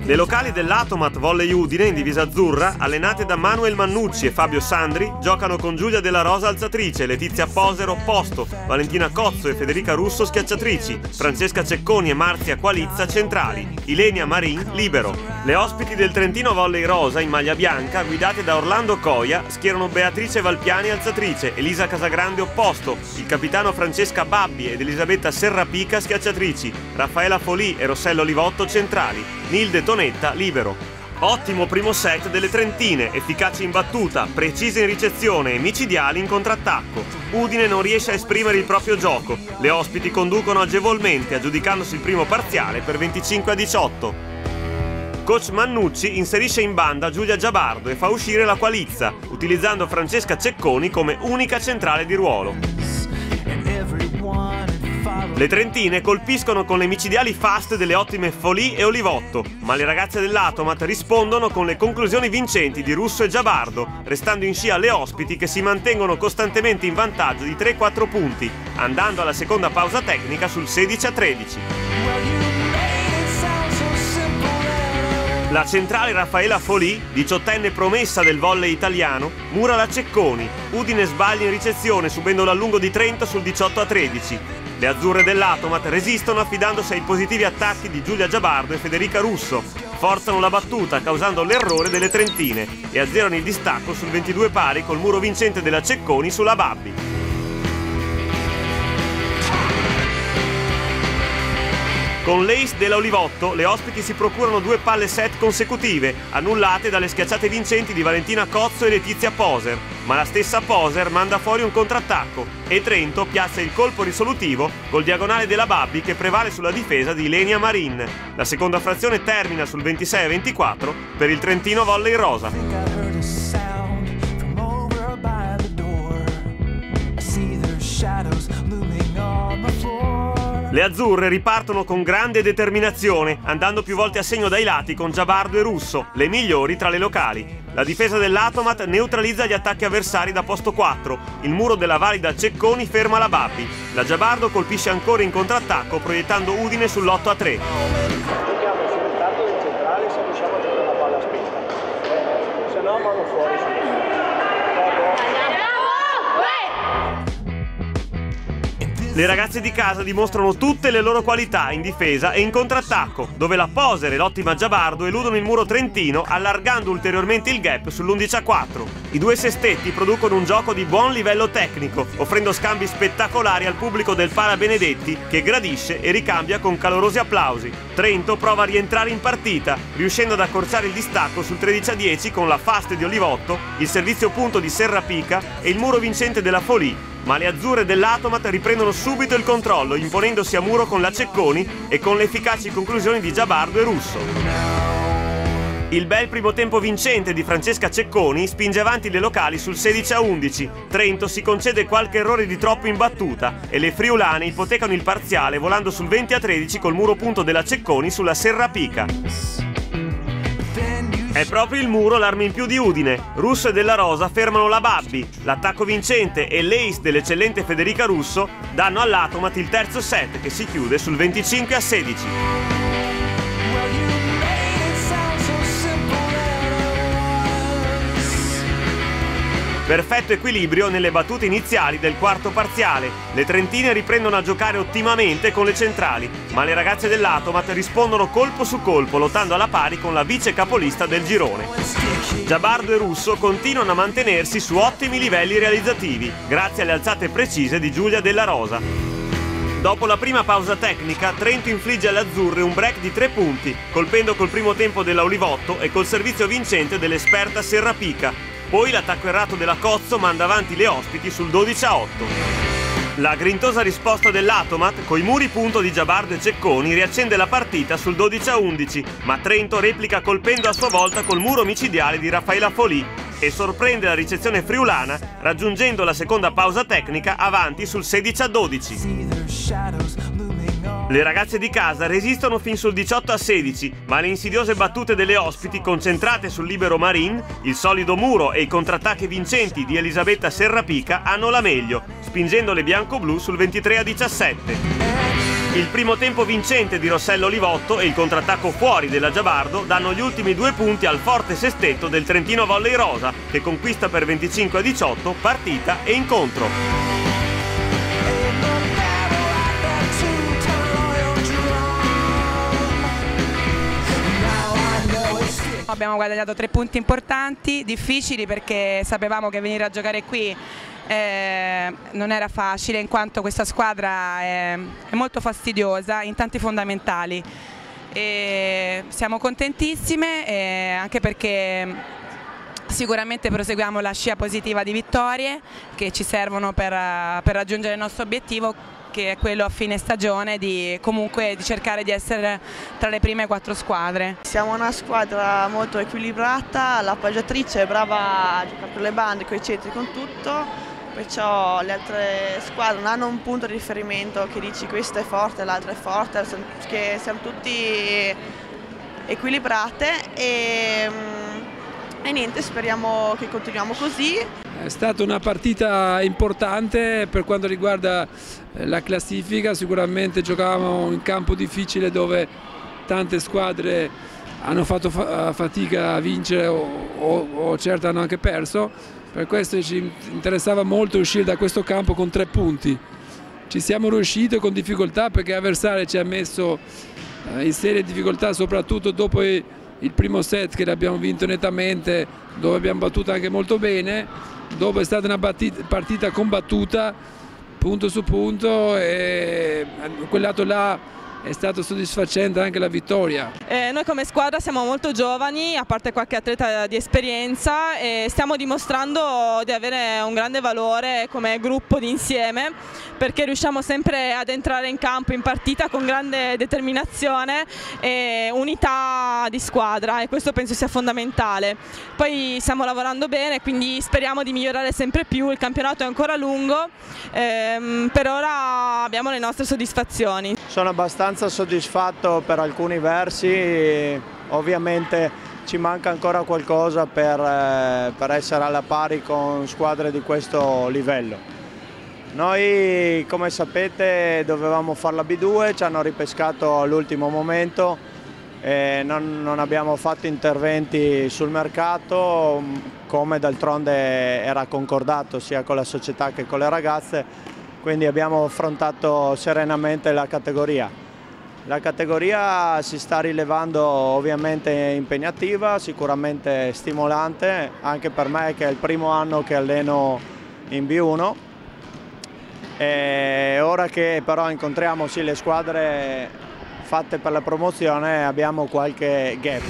Le locali dell'Atomat Volley Udine in divisa azzurra, allenate da Manuel Mannucci e Fabio Sandri, giocano con Giulia Della Rosa alzatrice, Letizia Poser opposto, Valentina Cozzo e Federica Russo schiacciatrici, Francesca Cecconi e Marzia Qualizza centrali, Ilenia Marin libero. Le ospiti del Trentino Volley Rosa in maglia bianca, guidate da Orlando Coia, schierano Beatrice Valpiani alzatrice, Elisa Casagrande opposto, il capitano Francesca Babbi ed Elisabetta Serrapica schiacciatrici, Raffaela Folì e Rossello Livotto centrali, Nilde Tonetta libero. Ottimo primo set delle trentine, efficaci in battuta, precise in ricezione e micidiali in contrattacco. Udine non riesce a esprimere il proprio gioco, le ospiti conducono agevolmente aggiudicandosi il primo parziale per 25-18. Coach Mannucci inserisce in banda Giulia Giabardo e fa uscire la Qualizza, utilizzando Francesca Cecconi come unica centrale di ruolo. Le trentine colpiscono con le micidiali fast delle ottime Folì e Olivotto, ma le ragazze dell'Atomat rispondono con le conclusioni vincenti di Russo e Giabardo, restando in scia le ospiti che si mantengono costantemente in vantaggio di 3-4 punti, andando alla seconda pausa tecnica sul 16-13. La centrale Raffaela Folì, 18enne promessa del volley italiano, mura la Cecconi. Udine sbaglia in ricezione subendo l'allungo di Trento sul 18-13. Le azzurre dell'Atomat resistono affidandosi ai positivi attacchi di Giulia Giabardo e Federica Russo. Forzano la battuta causando l'errore delle trentine e azzerano il distacco sul 22 pari col muro vincente della Cecconi sulla Babbi. Con l'ace della Olivotto, le ospiti si procurano 2 palle set consecutive, annullate dalle schiacciate vincenti di Valentina Cozzo e Letizia Poser, ma la stessa Poser manda fuori un contrattacco e Trento piazza il colpo risolutivo col diagonale della Babbi che prevale sulla difesa di Ilenia Marin. La seconda frazione termina sul 26-24 per il Trentino Volley Rosa. Le azzurre ripartono con grande determinazione, andando più volte a segno dai lati con Giabardo e Russo, le migliori tra le locali. La difesa dell'Atomat neutralizza gli attacchi avversari da posto 4, il muro della valida Cecconi ferma la Babbi. La Giabardo colpisce ancora in contrattacco proiettando Udine sull'8-3. Giochiamo sul ritardo del centrale se riusciamo a giocare la palla spenta, se no mano fuori. Le ragazze di casa dimostrano tutte le loro qualità in difesa e in contrattacco, dove la Poser e l'ottima Giabardo eludono il muro trentino allargando ulteriormente il gap sull'11-4. I due sestetti producono un gioco di buon livello tecnico, offrendo scambi spettacolari al pubblico del Pala Benedetti che gradisce e ricambia con calorosi applausi. Trento prova a rientrare in partita, riuscendo ad accorciare il distacco sul 13-10 con la fast di Olivotto, il servizio punto di Serrapica e il muro vincente della Folì. Ma le azzurre dell'Atomat riprendono subito il controllo, imponendosi a muro con la Cecconi e con le efficaci conclusioni di Giabardo e Russo. Il bel primo tempo vincente di Francesca Cecconi spinge avanti le locali sul 16-11. Trento si concede qualche errore di troppo in battuta e le friulane ipotecano il parziale volando sul 20-13 col muro punto della Cecconi sulla Serrapica. È proprio il muro l'arma in più di Udine. Russo e Della Rosa fermano la Babbi. L'attacco vincente e l'ace dell'eccellente Federica Russo danno all'Atomat il terzo set che si chiude sul 25-16. Perfetto equilibrio nelle battute iniziali del quarto parziale. Le trentine riprendono a giocare ottimamente con le centrali, ma le ragazze dell'Atomat rispondono colpo su colpo, lottando alla pari con la vice capolista del girone. Giabardo e Russo continuano a mantenersi su ottimi livelli realizzativi, grazie alle alzate precise di Giulia Della Rosa. Dopo la prima pausa tecnica, Trento infligge alle azzurre un break di 3 punti, colpendo col primo tempo della Olivotto e col servizio vincente dell'esperta Serrapica. Poi l'attacco errato della Cozzo manda avanti le ospiti sul 12-8. La grintosa risposta dell'Atomat, coi muri punto di Giabardo e Cecconi, riaccende la partita sul 12-11, ma Trento replica colpendo a sua volta col muro micidiale di Raffaela Folì e sorprende la ricezione friulana, raggiungendo la seconda pausa tecnica avanti sul 16-12. Le ragazze di casa resistono fin sul 18-16, ma le insidiose battute delle ospiti concentrate sul libero Marin, il solido muro e i contrattacchi vincenti di Elisabetta Serrapica hanno la meglio, spingendo le bianco-blu sul 23-17. Il primo tempo vincente di Rossello Livotto e il contrattacco fuori della Giabardo danno gli ultimi 2 punti al forte sestetto del Trentino Volley Rosa, che conquista per 25-18 partita e incontro. Abbiamo guadagnato 3 punti importanti, difficili, perché sapevamo che venire a giocare qui non era facile, in quanto questa squadra è molto fastidiosa in tanti fondamentali. E siamo contentissime, anche perché sicuramente proseguiamo la scia positiva di vittorie che ci servono per raggiungere il nostro obiettivo, che è quello a fine stagione di cercare di essere tra le prime 4 squadre. Siamo una squadra molto equilibrata, la appoggiatrice è brava a giocare con le bande, con i centri, con tutto, perciò le altre squadre non hanno un punto di riferimento che dici questa è forte, l'altra è forte, che siamo tutti equilibrate e niente, speriamo che continuiamo così. È stata una partita importante per quanto riguarda la classifica, sicuramente giocavamo in campo difficile dove tante squadre hanno fatto fatica a vincere o certo hanno anche perso, per questo ci interessava molto uscire da questo campo con 3 punti. Ci siamo riusciti con difficoltà perché l'avversario ci ha messo in serie difficoltà, soprattutto dopo il primo set che l'abbiamo vinto nettamente, dove abbiamo battuto anche molto bene. Dopo è stata una partita combattuta punto su punto e quel lato là è stato soddisfacente anche la vittoria. Noi come squadra siamo molto giovani, a parte qualche atleta di esperienza, e stiamo dimostrando di avere un grande valore come gruppo d'insieme, perché riusciamo sempre ad entrare in campo, in partita, con grande determinazione e unità di squadra, e questo penso sia fondamentale. Poi stiamo lavorando bene, quindi speriamo di migliorare sempre più, il campionato è ancora lungo, per ora abbiamo le nostre soddisfazioni. Sono abbastanza soddisfatto per alcuni versi, ovviamente ci manca ancora qualcosa per essere alla pari con squadre di questo livello. Noi, come sapete, dovevamo fare la B2, ci hanno ripescato all'ultimo momento e non abbiamo fatto interventi sul mercato, come d'altronde era concordato sia con la società che con le ragazze, quindi abbiamo affrontato serenamente la categoria. La categoria si sta rilevando ovviamente impegnativa, sicuramente stimolante, anche per me che è il primo anno che alleno in B1. E ora che però incontriamo sì le squadre fatte per la promozione, abbiamo qualche gap.